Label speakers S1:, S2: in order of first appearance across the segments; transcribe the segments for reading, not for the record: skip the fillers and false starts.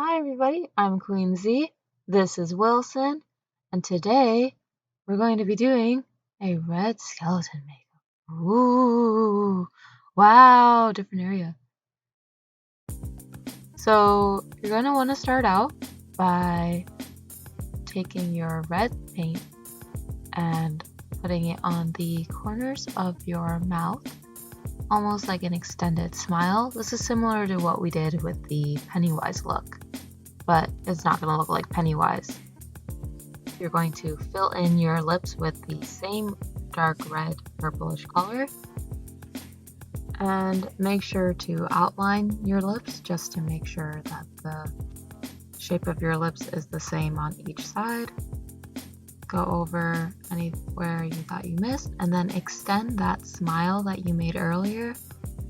S1: Hi everybody, I'm Queen Z, this is Wilson, and today we're going to be doing a red skeleton makeup. Ooh, wow, different area. So you're going to want to start out by taking your red paint and putting it on the corners of your mouth, almost like an extended smile. This is similar to what we did with the Pennywise look, but it's not going to look like Pennywise. You're going to fill in your lips with the same dark red purplish color and make sure to outline your lips just to make sure that the shape of your lips is the same on each side. Go over anywhere you thought you missed and then extend that smile that you made earlier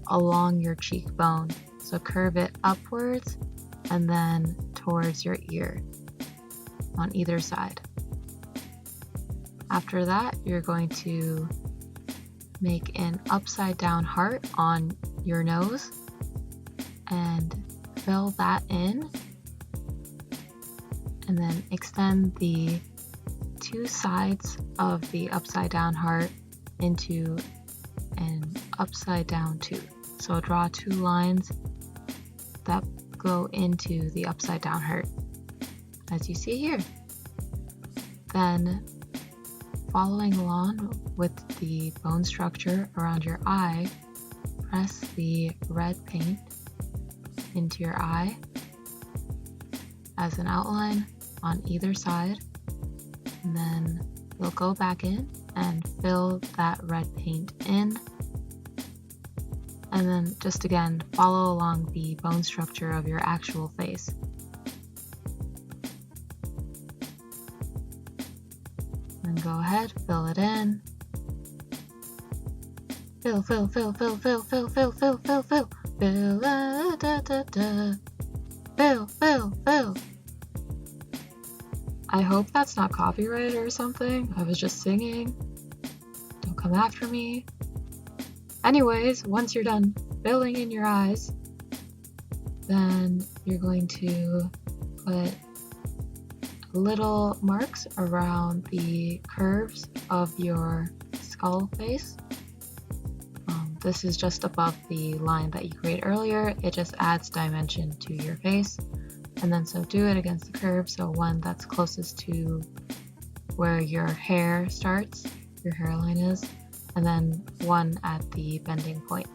S1: along your cheekbone. So curve it upwards and then towards your ear on either side. After that, you're going to make an upside down heart on your nose and fill that in, and then extend the two sides of the upside down heart into an upside down tooth. So draw two lines that go into the upside down heart, as you see here. Then, following along with the bone structure around your eye, press the red paint into your eye as an outline on either side, and then you'll go back in and fill that red paint in, and then just again follow along the bone structure of your actual face. Then go ahead, fill it in. Fill, fill, fill, fill, fill, fill, fill, fill, fill, fill, fill, da, da, da. Fill, fill, fill. I hope that's not copyright or something. I was just singing. Don't come after me. Anyways, once you're done filling in your eyes, then you're going to put little marks around the curves of your skull face. This is just above the line that you created earlier. It just adds dimension to your face. And then so do it against the curve, so one that's closest to where your hair starts, your hairline is, and then one at the bending point.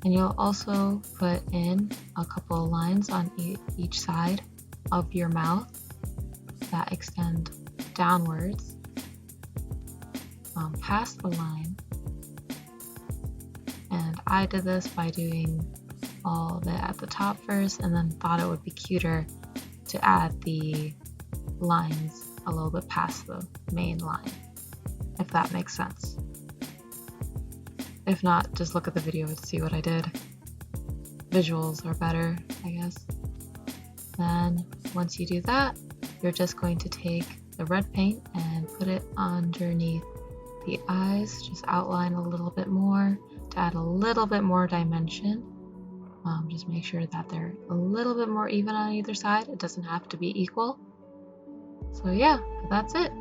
S1: And you'll also put in a couple lines on each side of your mouth that extend downwards past the line. And I did this by doing all of it at the top first, and then thought it would be cuter to add the lines a little bit past the main line, if that makes sense. If not, just look at the video to see what I did. Visuals are better, I guess. Then once you do that, you're just going to take the red paint and put it underneath the eyes, just outline a little bit more to add a little bit more dimension. Just make sure that they're a little bit more even on either side. It doesn't have to be equal. So yeah, that's it.